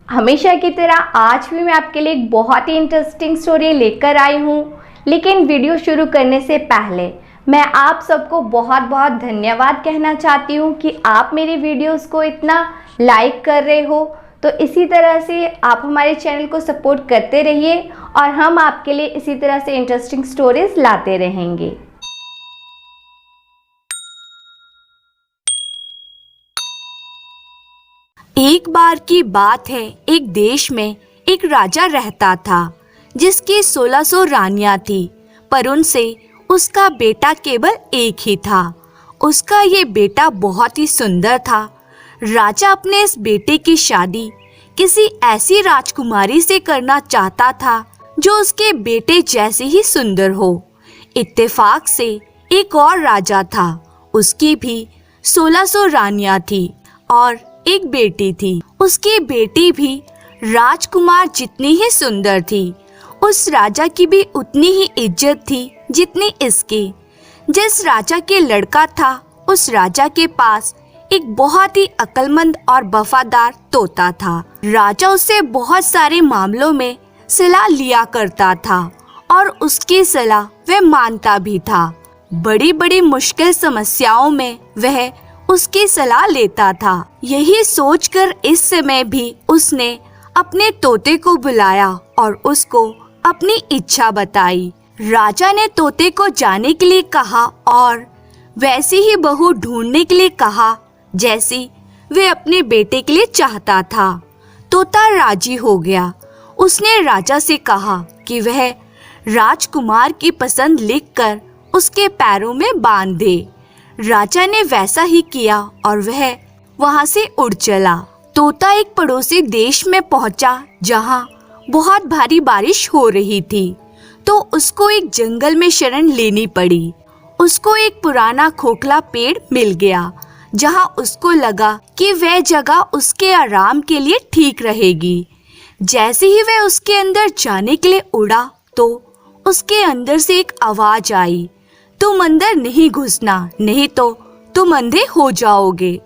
हमेशा की तरह आज भी मैं आपके लिए एक बहुत ही इंटरेस्टिंग स्टोरी लेकर आई हूँ। लेकिन वीडियो शुरू करने से पहले मैं आप सबको बहुत बहुत धन्यवाद कहना चाहती हूँ कि आप मेरी वीडियोस को इतना लाइक कर रहे हो। तो इसी तरह से आप हमारे चैनल को सपोर्ट करते रहिए और हम आपके लिए इसी तरह से इंटरेस्टिंग स्टोरीज लाते रहेंगे। एक बार की बात है, एक देश में एक राजा रहता था जिसकी 1600 रानियां थी, पर उनसे उसका बेटा केवल एक ही था। उसका ये बेटा बहुत ही सुंदर था। राजा अपने इस बेटे की शादी किसी ऐसी राजकुमारी से करना चाहता था जो उसके बेटे जैसी ही सुंदर हो। इत्तेफाक से एक और राजा था, उसकी भी 1600 रानियां थी और एक बेटी थी। उसकी बेटी भी राजकुमार जितनी ही सुंदर थी। उस राजा की भी उतनी ही इज्जत थी जितनी इसकी। जिस राजा के लड़का था, उस राजा के पास एक बहुत ही अक्लमंद और वफादार तोता था। राजा उससे बहुत सारे मामलों में सलाह लिया करता था और उसकी सलाह वह मानता भी था। बड़ी बड़ी मुश्किल समस्याओं में वह उसकी सलाह लेता था। यही सोचकर इस समय भी उसने अपने तोते को बुलाया और उसको अपनी इच्छा बताई। राजा ने तोते को जाने के लिए कहा और वैसी ही बहू ढूंढने के लिए कहा जैसी वे अपने बेटे के लिए चाहता था। तोता राजी हो गया। उसने राजा से कहा कि वह राजकुमार की पसंद लिखकर उसके पैरों में बांध दे। राजा ने वैसा ही किया और वह वहां से उड़ चला। तोता एक पड़ोसी देश में पहुंचा जहां बहुत भारी बारिश हो रही थी, तो उसको एक जंगल में शरण लेनी पड़ी। उसको एक पुराना खोखला पेड़ मिल गया जहां उसको लगा कि वह जगह उसके आराम के लिए ठीक रहेगी। जैसे ही वह उसके अंदर जाने के लिए उड़ा तो उसके अंदर से एक आवाज आई, तुम अंदर नहीं घुसना, नहीं तो तुम अंधे हो जाओगे।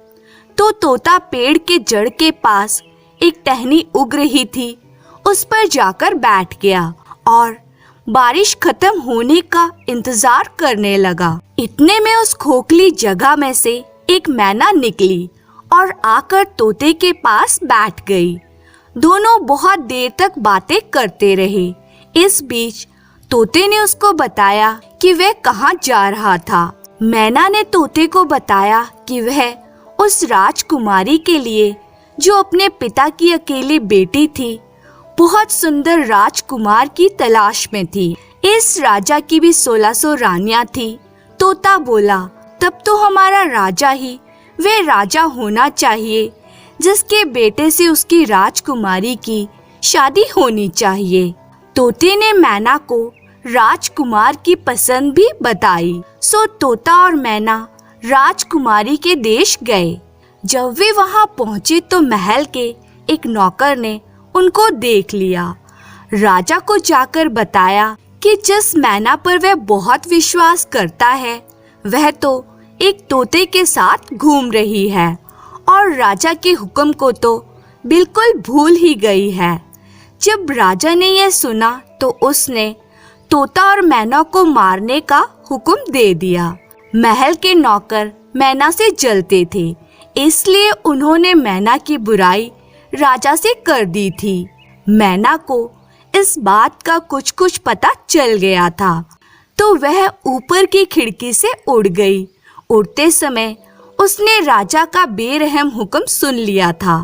तो तोता पेड़ के जड़ के पास एक टहनी उग रही थी, उस पर जाकर बैठ गया और बारिश खत्म होने का इंतजार करने लगा। इतने में उस खोखली जगह में से एक मैना निकली और आकर तोते के पास बैठ गई। दोनों बहुत देर तक बातें करते रहे। इस बीच तोते ने उसको बताया कि वह कहाँ जा रहा था। मैना ने तोते को बताया कि वह उस राजकुमारी के लिए, जो अपने पिता की अकेली बेटी थी, बहुत सुंदर राजकुमार की तलाश में थी। इस राजा की भी 1600 रानियां थी। तोता बोला, तब तो हमारा राजा ही वह राजा होना चाहिए जिसके बेटे से उसकी राजकुमारी की शादी होनी चाहिए। तोते ने मैना को राजकुमार की पसंद भी बताई। सो तोता और मैना राजकुमारी के देश गए। जब वे वहां पहुंचे तो महल के एक नौकर ने उनको देख लिया। राजा को जाकर बताया कि जिस मैना पर वह बहुत विश्वास करता है, वह तो एक तोते के साथ घूम रही है और राजा के हुक्म को तो बिल्कुल भूल ही गई है। जब राजा ने यह सुना तो उसने तोता और मैना को मारने का हुक्म दे दिया। महल के नौकर मैना से जलते थे, इसलिए उन्होंने मैना की बुराई राजा से कर दी थी। मैना को इस बात का कुछ कुछ पता चल गया था, तो वह ऊपर की खिड़की से उड़ गई। उड़ते समय उसने राजा का बेरहम हुक्म सुन लिया था।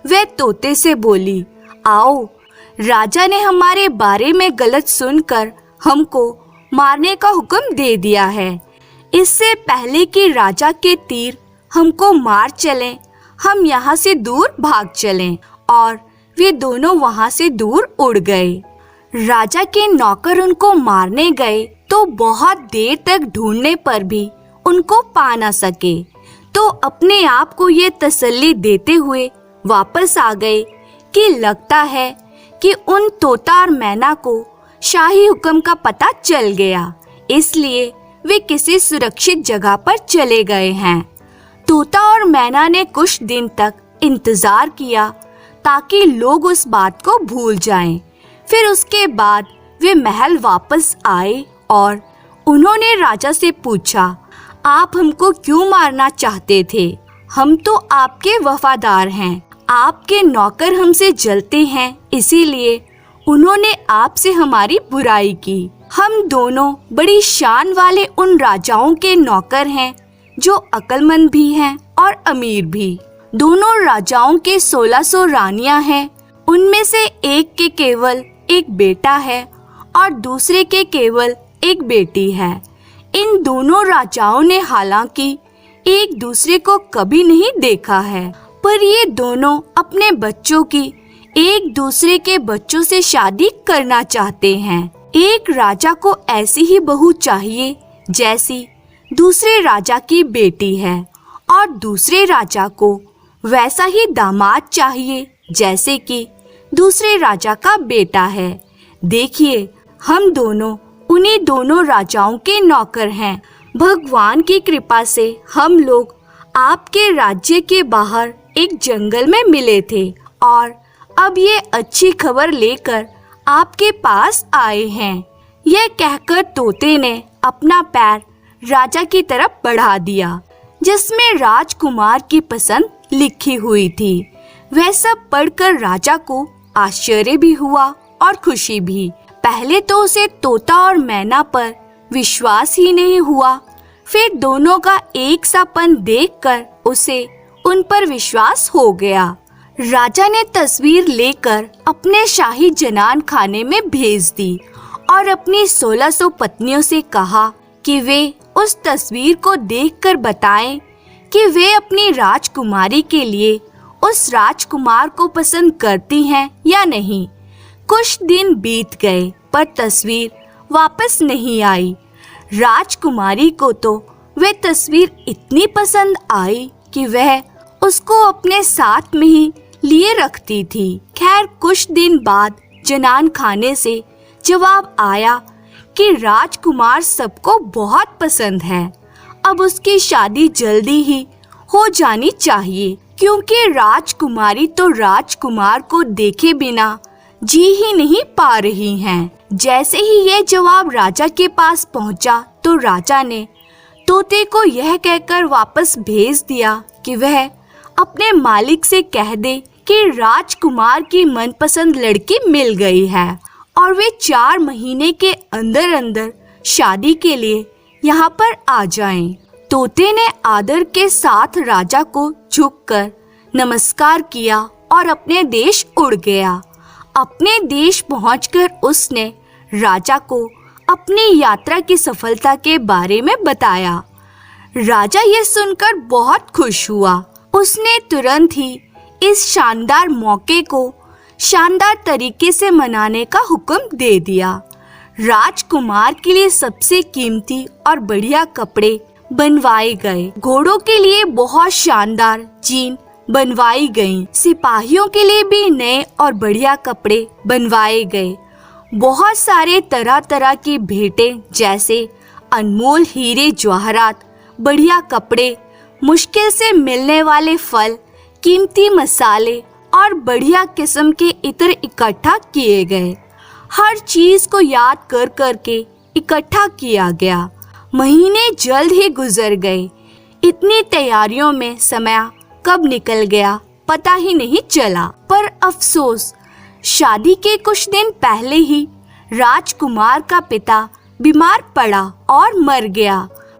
वह तोते से बोली, आओ, राजा ने हमारे बारे में गलत सुनकर हमको मारने का हुक्म दे दिया है। इससे पहले कि राजा के तीर हमको मार चलें, हम यहाँ से दूर भाग चलें। और वे दोनों वहाँ से दूर उड़ गए। राजा के नौकर उनको मारने गए तो बहुत देर तक ढूंढने पर भी उनको पा न सके, तो अपने आप को ये तसल्ली देते हुए वापस आ गए कि लगता है कि उन तोता और मैना को शाही हुक्म का पता चल गया, इसलिए वे किसी सुरक्षित जगह पर चले गए हैं। तोता और मैना ने कुछ दिन तक इंतजार किया ताकि लोग उस बात को भूल जाएं। फिर उसके बाद वे महल वापस आए और उन्होंने राजा से पूछा, आप हमको क्यों मारना चाहते थे? हम तो आपके वफादार हैं, आपके नौकर हमसे जलते हैं, इसीलिए उन्होंने आपसे हमारी बुराई की। हम दोनों बड़ी शान वाले उन राजाओं के नौकर हैं जो अक्लमंद भी हैं और अमीर भी। दोनों राजाओं के 1600 रानियां हैं, उनमें से एक के केवल एक बेटा है और दूसरे के केवल एक बेटी है। इन दोनों राजाओं ने हालांकि एक दूसरे को कभी नहीं देखा है, पर ये दोनों अपने बच्चों की एक दूसरे के बच्चों से शादी करना चाहते हैं। एक राजा को ऐसी ही बहू चाहिए जैसी दूसरे राजा की बेटी है और दूसरे राजा को वैसा ही दामाद चाहिए जैसे कि दूसरे राजा का बेटा है। देखिए, हम दोनों उन्हीं दोनों राजाओं के नौकर हैं। भगवान की कृपा से हम लोग आपके राज्य के बाहर एक जंगल में मिले थे और अब ये अच्छी खबर लेकर आपके पास आए हैं। यह कहकर तोते ने अपना पैर राजा की तरफ बढ़ा दिया, जिसमें राजकुमार की पसंद लिखी हुई थी। वह सब पढ़कर राजा को आश्चर्य भी हुआ और खुशी भी। पहले तो उसे तोता और मैना पर विश्वास ही नहीं हुआ, फिर दोनों का एक सापन देखकर उसे उन पर विश्वास हो गया। राजा ने तस्वीर लेकर अपने शाही जनान खाने में भेज दी और अपनी 1600 पत्नियों से कहा कि वे उस तस्वीर को देखकर बताएं कि वे अपनी राजकुमारी के लिए उस राजकुमार को पसंद करती हैं या नहीं। कुछ दिन बीत गए पर तस्वीर वापस नहीं आई। राजकुमारी को तो वह तस्वीर इतनी पसंद आई कि वह उसको अपने साथ में ही लिए रखती थी। खैर, कुछ दिन बाद जनान खाने से जवाब आया कि राजकुमार सबको बहुत पसंद है। अब उसकी शादी जल्दी ही हो जानी चाहिए, क्योंकि राजकुमारी तो राजकुमार को देखे बिना जी ही नहीं पा रही हैं। जैसे ही ये जवाब राजा के पास पहुंचा तो राजा ने तोते को यह कहकर वापस भेज दिया कि वह अपने मालिक से कह दे कि राजकुमार की मनपसंद लड़की मिल गई है और वे 4 महीने के अंदर अंदर शादी के लिए यहाँ पर आ जाएं। तोते ने आदर के साथ राजा को झुककर नमस्कार किया और अपने देश उड़ गया। अपने देश पहुंचकर उसने राजा को अपनी यात्रा की सफलता के बारे में बताया। राजा ये सुनकर बहुत खुश हुआ। उसने तुरंत ही इस शानदार मौके को शानदार तरीके से मनाने का हुक्म दे दिया। राजकुमार के लिए सबसे कीमती और बढ़िया कपड़े बनवाए गए, घोड़ों के लिए बहुत शानदार जीन बनवाई गईं, सिपाहियों के लिए भी नए और बढ़िया कपड़े बनवाए गए। बहुत सारे तरह तरह की भेंटें जैसे अनमोल हीरे जवाहरात, बढ़िया कपड़े, मुश्किल से मिलने वाले फल, कीमती मसाले और बढ़िया किस्म के इत्र इकट्ठा किए गए। हर चीज को याद कर कर के इकट्ठा किया गया। महीने जल्द ही गुजर गए। इतनी तैयारियों में समय कब निकल गया पता ही नहीं चला। पर अफसोस, शादी के कुछ दिन पहले ही राजकुमार का पिता बीमार पड़ा और मर गया।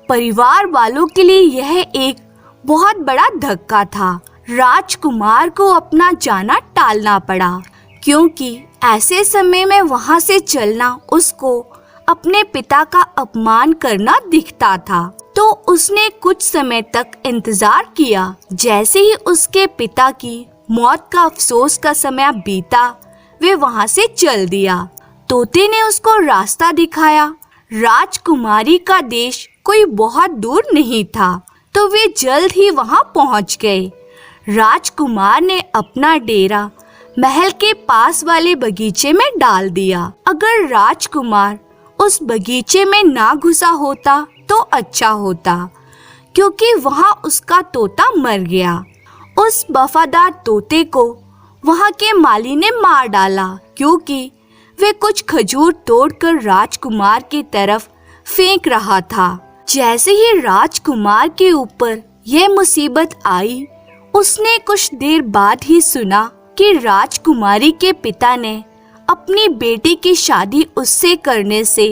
परिवार वालों के लिए यह एक बहुत बड़ा धक्का था। राजकुमार को अपना जाना टालना पड़ा, क्योंकि ऐसे समय में वहां से चलना उसको अपने पिता का अपमान करना दिखता था। तो उसने कुछ समय तक इंतजार किया। जैसे ही उसके पिता की मौत का अफसोस का समय बीता, वे वहां से चल दिया। तोते ने उसको रास्ता दिखाया। राजकुमारी का देश कोई बहुत दूर नहीं था, तो वे जल्द ही वहां पहुंच गए। राजकुमार ने अपना डेरा महल के पास वाले बगीचे में डाल दिया। अगर राजकुमार उस बगीचे में ना घुसा होता तो अच्छा होता, क्योंकि वहां उसका तोता मर गया। उस वफादार तोते को वहाँ के माली ने मार डाला, क्योंकि वे कुछ खजूर तोड़कर राजकुमार की तरफ फेंक रहा था। जैसे ही राजकुमार के ऊपर यह मुसीबत आई, उसने कुछ देर बाद ही सुना कि राजकुमारी के पिता ने अपनी बेटी की शादी उससे करने से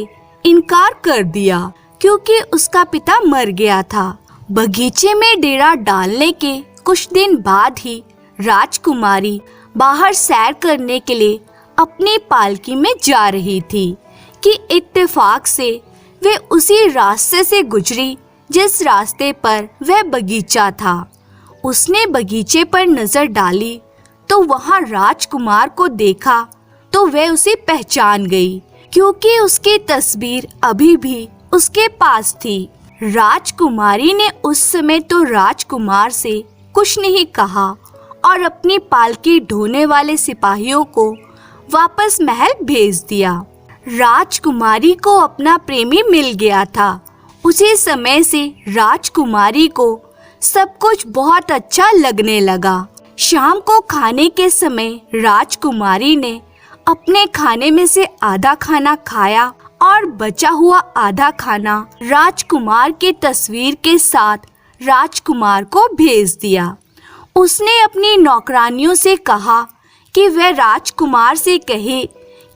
इनकार कर दिया, क्योंकि उसका पिता मर गया था। बगीचे में डेरा डालने के कुछ दिन बाद ही राजकुमारी बाहर सैर करने के लिए अपनी पालकी में जा रही थी कि इत्तेफाक से वे उसी रास्ते से गुजरी जिस रास्ते पर वह बगीचा था। उसने बगीचे पर नजर डाली तो वहां राजकुमार को देखा तो वह उसे पहचान गई, क्योंकि उसकी तस्वीर अभी भी उसके पास थी। राजकुमारी ने उस समय तो राजकुमार से कुछ नहीं कहा और अपनी पालकी ढोने वाले सिपाहियों को वापस महल भेज दिया। राजकुमारी को अपना प्रेमी मिल गया था। उसी समय से राजकुमारी को सब कुछ बहुत अच्छा लगने लगा। शाम को खाने के समय राजकुमारी ने अपने खाने में से आधा खाना खाया और बचा हुआ आधा खाना राजकुमार की तस्वीर के साथ राजकुमार को भेज दिया। उसने अपनी नौकरानियों से कहा कि वह राजकुमार से कहे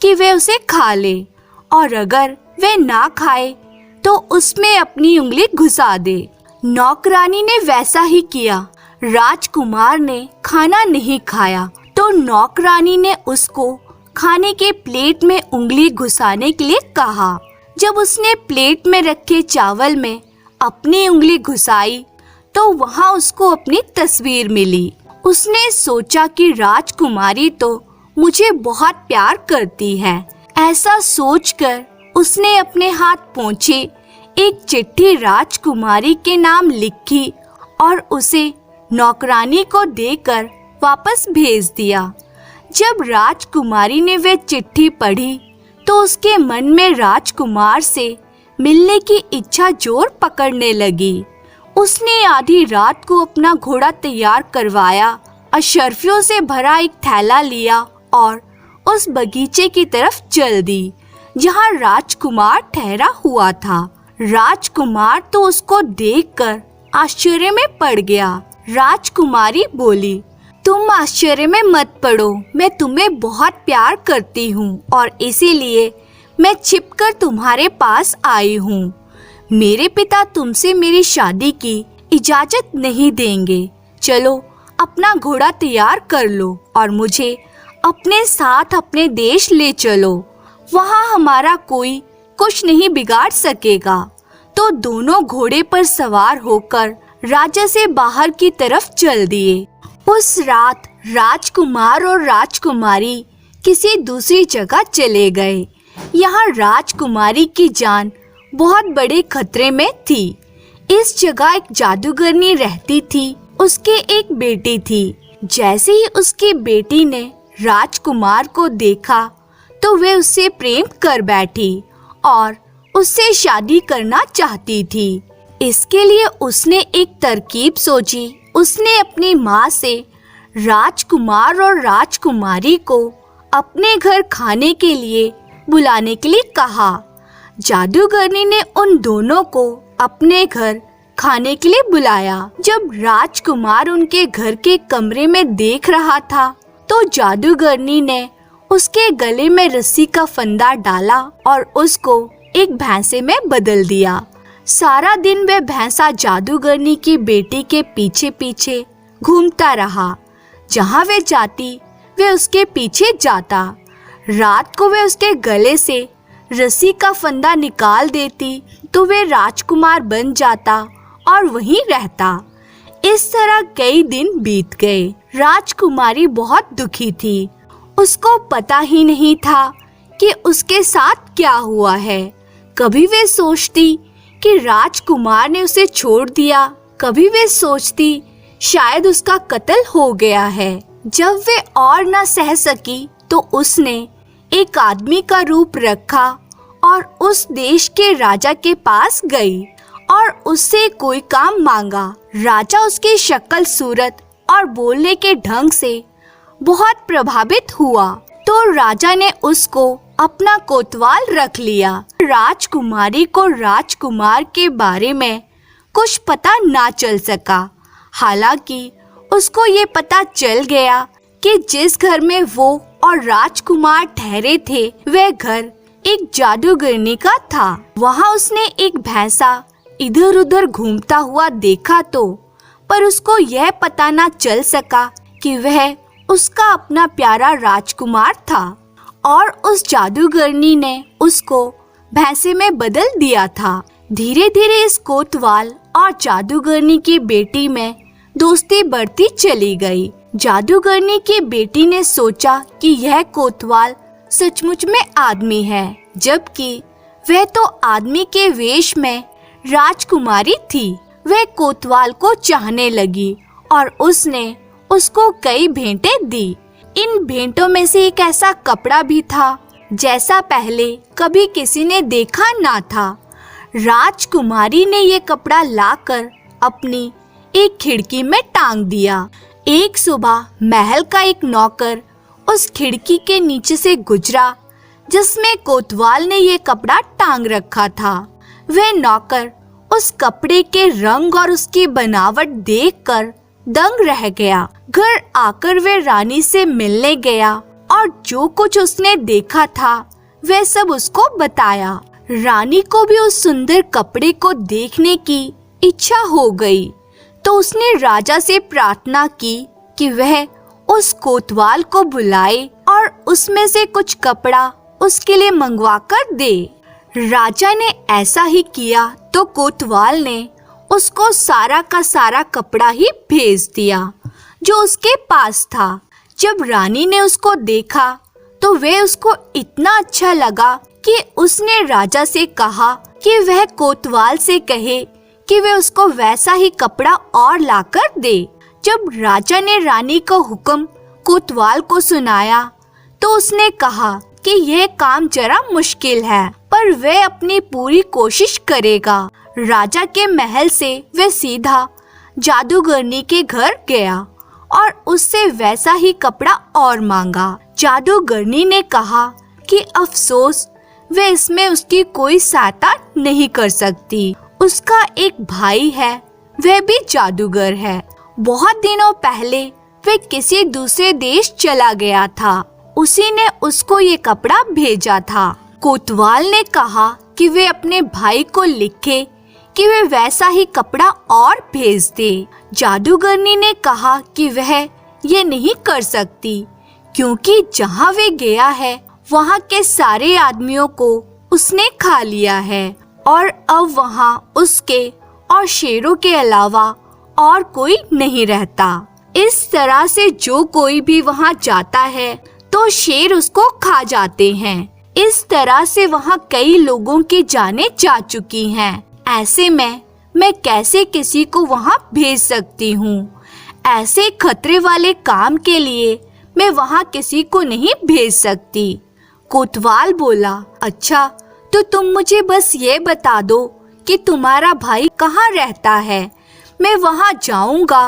कि वह उसे खा ले, और अगर वह ना खाए तो उसमें अपनी उंगली घुसा दे। नौकरानी ने वैसा ही किया। राजकुमार ने खाना नहीं खाया तो नौकरानी ने उसको खाने के प्लेट में उंगली घुसाने के लिए कहा। जब उसने प्लेट में रखे चावल में अपनी उंगली घुसाई तो वहाँ उसको अपनी तस्वीर मिली। उसने सोचा कि राजकुमारी तो मुझे बहुत प्यार करती है। ऐसा सोचकर उसने अपने हाथ पोंछे एक चिट्ठी राजकुमारी के नाम लिखी और उसे नौकरानी को देकर वापस भेज दिया। जब राजकुमारी ने वह चिट्ठी पढ़ी तो उसके मन में राजकुमार से मिलने की इच्छा जोर पकड़ने लगी। उसने आधी रात को अपना घोड़ा तैयार करवाया, अशर्फियों से भरा एक थैला लिया और उस बगीचे की तरफ चल दी जहाँ राजकुमार ठहरा हुआ था। राजकुमार तो उसको देखकर आश्चर्य में पड़ गया। राजकुमारी बोली, तुम आश्चर्य में मत पड़ो, मैं तुम्हें बहुत प्यार करती हूँ और इसीलिए मैं छिपकर तुम्हारे पास आई हूँ। मेरे पिता तुमसे मेरी शादी की इजाजत नहीं देंगे। चलो अपना घोड़ा तैयार कर लो और मुझे अपने साथ अपने देश ले चलो, वहाँ हमारा कोई कुछ नहीं बिगाड़ सकेगा। तो दोनों घोड़े पर सवार होकर राजा से बाहर की तरफ चल दिए। उस रात राजकुमार और राजकुमारी किसी दूसरी जगह चले गए। यहाँ राजकुमारी की जान बहुत बड़े खतरे में थी। इस जगह एक जादूगरनी रहती थी। उसके एक बेटी थी। जैसे ही उसकी बेटी ने राजकुमार को देखा तो वे उससे प्रेम कर बैठी और उससे शादी करना चाहती थी। इसके लिए उसने एक तरकीब सोची। उसने अपनी माँ से राजकुमार और राजकुमारी को अपने घर खाने के लिए बुलाने के लिए कहा। जादूगरनी ने उन दोनों को अपने घर खाने के लिए बुलाया। जब राजकुमार उनके घर के कमरे में देख रहा था तो जादूगरनी ने उसके गले में रस्सी का फंदा डाला और उसको एक भैंसे में बदल दिया। सारा दिन वह भैंसा जादूगरनी की बेटी के पीछे पीछे घूमता रहा। जहाँ वे जाती वे उसके पीछे जाता। रात को वे उसके गले से रस्सी का फंदा निकाल देती तो वे राजकुमार बन जाता और वहीं रहता। इस तरह कई दिन बीत गए। राजकुमारी बहुत दुखी थी। उसको पता ही नहीं था कि उसके साथ क्या हुआ है। कभी वे सोचती कि राजकुमार ने उसे छोड़ दिया, कभी वे सोचती शायद उसका कत्ल हो गया है। जब वे और न सह सकी तो उसने एक आदमी का रूप रखा और उस देश के राजा के पास गई और उससे कोई काम मांगा। राजा उसकी शक्ल सूरत और बोलने के ढंग से बहुत प्रभावित हुआ, तो राजा ने उसको अपना कोतवाल रख लिया। राजकुमारी को राजकुमार के बारे में कुछ पता ना चल सका। हालांकि उसको ये पता चल गया कि जिस घर में वो और राजकुमार ठहरे थे वह घर एक जादूगरनी का था। वहाँ उसने एक भैंसा इधर उधर घूमता हुआ देखा तो, पर उसको यह पता ना चल सका कि वह उसका अपना प्यारा राजकुमार था और उस जादूगरनी ने उसको भैंसे में बदल दिया था। धीरे धीरे इस कोतवाल और जादूगरनी की बेटी में दोस्ती बढ़ती चली गई। जादूगरनी की बेटी ने सोचा कि यह कोतवाल सचमुच में आदमी है, जबकि वह तो आदमी के वेश में राजकुमारी थी। वह कोतवाल को चाहने लगी और उसने उसको कई भेंटें दी। इन भेंटों में से एक ऐसा कपड़ा भी था जैसा पहले कभी किसी ने देखा ना था। राजकुमारी ने ये कपड़ा लाकर अपनी एक खिड़की में टांग दिया। एक सुबह महल का एक नौकर उस खिड़की के नीचे से गुजरा जिसमें कोतवाल ने ये कपड़ा टांग रखा था। वह नौकर उस कपड़े के रंग और उसकी बनावट देखकर दंग रह गया। घर आकर वे रानी से मिलने गया और जो कुछ उसने देखा था वह सब उसको बताया। रानी को भी उस सुंदर कपड़े को देखने की इच्छा हो गई, तो उसने राजा से प्रार्थना की कि वह उस कोतवाल को बुलाए और उसमें से कुछ कपड़ा उसके लिए मंगवा कर दे। राजा ने ऐसा ही किया तो कोतवाल ने उसको सारा का सारा कपड़ा ही भेज दिया जो उसके पास था। जब रानी ने उसको देखा तो वह उसको इतना अच्छा लगा कि उसने राजा से कहा कि वह कोतवाल से कहे कि वह उसको वैसा ही कपड़ा और लाकर दे। जब राजा ने रानी का हुक्म कोतवाल को सुनाया तो उसने कहा कि यह काम जरा मुश्किल है, पर वह अपनी पूरी कोशिश करेगा। राजा के महल से वह सीधा जादूगरनी के घर गया और उससे वैसा ही कपड़ा और मांगा। जादूगरनी ने कहा कि अफसोस वह इसमें उसकी कोई सहायता नहीं कर सकती। उसका एक भाई है, वह भी जादूगर है। बहुत दिनों पहले वह किसी दूसरे देश चला गया था, उसी ने उसको ये कपड़ा भेजा था। कोतवाल ने कहा कि वे अपने भाई को लिखे कि वे वैसा ही कपड़ा और भेज दे। जादूगरनी ने कहा कि वह ये नहीं कर सकती, क्योंकि जहाँ वे गया है वहाँ के सारे आदमियों को उसने खा लिया है और अब वहाँ उसके और शेरों के अलावा और कोई नहीं रहता। इस तरह से जो कोई भी वहाँ जाता है तो शेर उसको खा जाते हैं। इस तरह से वहाँ कई लोगों की जानें जा चुकी हैं। ऐसे में मैं कैसे किसी को वहाँ भेज सकती हूँ? ऐसे खतरे वाले काम के लिए मैं वहाँ किसी को नहीं भेज सकती। कोतवाल बोला, अच्छा तो तुम मुझे बस ये बता दो कि तुम्हारा भाई कहाँ रहता है, मैं वहाँ जाऊंगा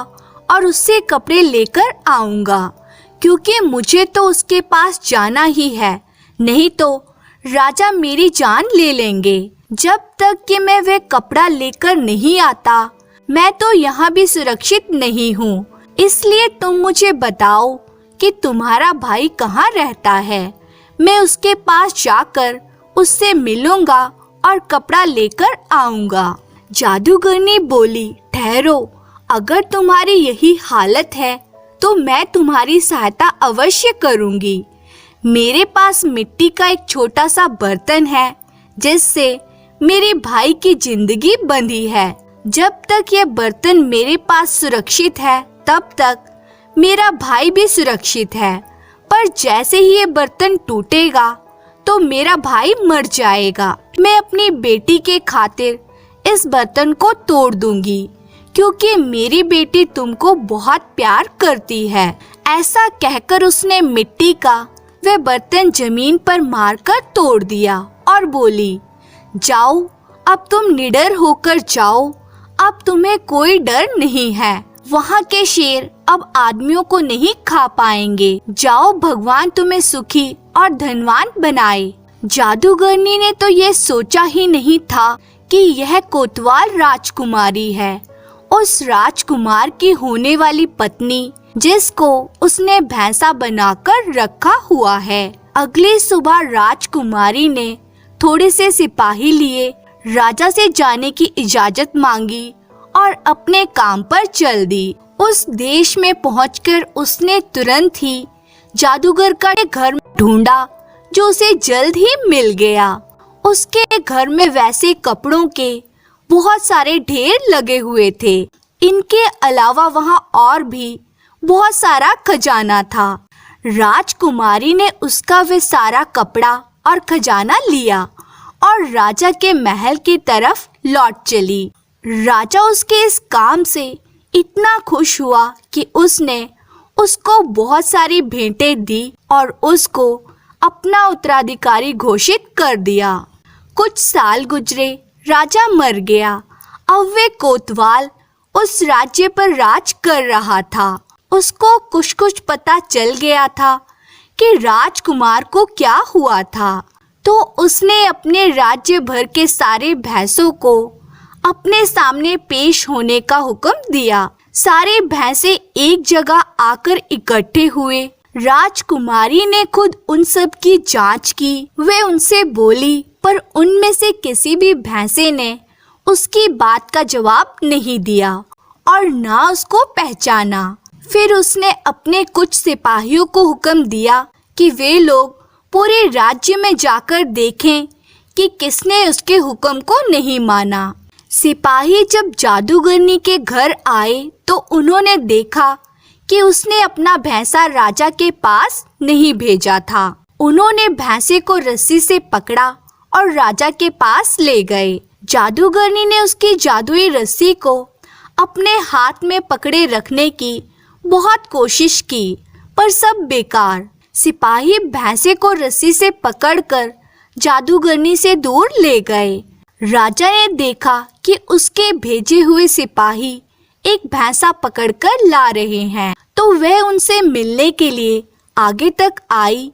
और उससे कपड़े लेकर आऊंगा, क्योंकि मुझे तो उसके पास जाना ही है, नहीं तो राजा मेरी जान ले लेंगे। जब तक कि मैं वह कपड़ा लेकर नहीं आता मैं तो यहाँ भी सुरक्षित नहीं हूँ। इसलिए तुम मुझे बताओ कि तुम्हारा भाई कहाँ रहता है, मैं उसके पास जाकर उससे मिलूंगा और कपड़ा लेकर आऊंगा। जादूगरनी बोली, ठहरो, अगर तुम्हारी यही हालत है तो मैं तुम्हारी सहायता अवश्य करूंगी। मेरे पास मिट्टी का एक छोटा सा बर्तन है जिससे मेरे भाई की जिंदगी बंधी है। जब तक यह बर्तन मेरे पास सुरक्षित है तब तक मेरा भाई भी सुरक्षित है, पर जैसे ही ये बर्तन टूटेगा तो मेरा भाई मर जाएगा। मैं अपनी बेटी के खातिर इस बर्तन को तोड़ दूंगी, क्योंकि मेरी बेटी तुमको बहुत प्यार करती है। ऐसा कहकर उसने मिट्टी का वह बर्तन जमीन पर मारकर तोड़ दिया और बोली, जाओ अब तुम निडर होकर जाओ, अब तुम्हें कोई डर नहीं है। वहाँ के शेर अब आदमियों को नहीं खा पाएंगे। जाओ, भगवान तुम्हें सुखी और धनवान बनाए। जादूगरनी ने तो ये सोचा ही नहीं था कि यह कोतवाल राजकुमारी है, उस राजकुमार की होने वाली पत्नी, जिसको उसने भैंसा बनाकर रखा हुआ है। अगली सुबह राजकुमारी ने थोड़े से सिपाही लिए, राजा से जाने की इजाजत मांगी और अपने काम पर चल दी। उस देश में पहुंचकर उसने तुरंत ही जादूगर का घर ढूंढा, जो उसे जल्द ही मिल गया। उसके घर में वैसे कपड़ों के बहुत सारे ढेर लगे हुए थे। इनके अलावा वहां और भी बहुत सारा खजाना था। राजकुमारी ने उसका वे सारा कपड़ा और खजाना लिया और राजा के महल की तरफ लौट चली। राजा उसके इस काम से इतना खुश हुआ कि उसने उसको बहुत सारी भेंटें दी और उसको अपना उत्तराधिकारी घोषित कर दिया। कुछ साल गुजरे, राजा मर गया। अब वे कोतवाल उस राज्य पर राज कर रहा था। उसको कुछ पता चल गया था कि राजकुमार को क्या हुआ था, तो उसने अपने राज्य भर के सारे भैंसों को अपने सामने पेश होने का हुक्म दिया। सारे भैंसे एक जगह आकर इकट्ठे हुए। राजकुमारी ने खुद उन सब की जांच की। वे उनसे बोली, पर उनमें से किसी भी भैंसे ने उसकी बात का जवाब नहीं दिया और ना उसको पहचाना। फिर उसने अपने कुछ सिपाहियों को हुक्म दिया कि वे लोग पूरे राज्य में जाकर देखें कि किसने उसके हुक्म को नहीं माना। सिपाही जब जादूगरनी के घर आए तो उन्होंने देखा कि उसने अपना भैंसा राजा के पास नहीं भेजा था। उन्होंने भैंसे को रस्सी से पकड़ा और राजा के पास ले गए। जादूगरनी ने उसकी जादुई रस्सी को अपने हाथ में पकड़े रखने की बहुत कोशिश की, पर सब बेकार। सिपाही भैंसे को रस्सी से पकड़कर जादूगरनी से दूर ले गए। राजा ने देखा कि उसके भेजे हुए सिपाही एक भैंसा पकड़कर ला रहे हैं, तो वह उनसे मिलने के लिए आगे तक आई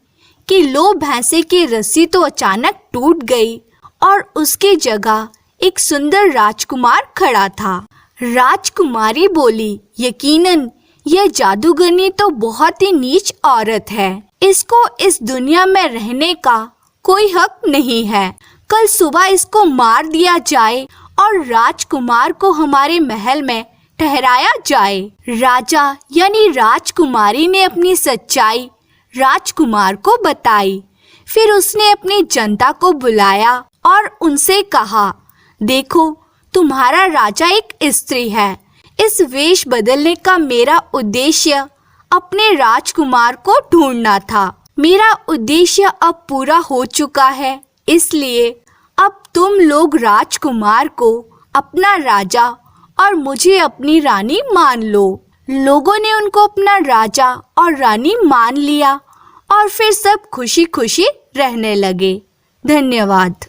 कि लो, भैंसे की रस्सी तो अचानक टूट गई और उसकी जगह एक सुंदर राजकुमार खड़ा था। राजकुमारी बोली, यकीनन यह जादूगरनी तो बहुत ही नीच औरत है। इसको इस दुनिया में रहने का कोई हक नहीं है। कल सुबह इसको मार दिया जाए और राजकुमार को हमारे महल में ठहराया जाए। राजा यानी राजकुमारी ने अपनी सच्चाई राजकुमार को बताई। फिर उसने अपनी जनता को बुलाया और उनसे कहा, देखो, तुम्हारा राजा एक स्त्री है। इस वेश बदलने का मेरा उद्देश्य अपने राजकुमार को ढूंढना था। मेरा उद्देश्य अब पूरा हो चुका है, इसलिए अब तुम लोग राजकुमार को अपना राजा और मुझे अपनी रानी मान लो। लोगों ने उनको अपना राजा और रानी मान लिया और फिर सब खुशी खुशी रहने लगे। धन्यवाद।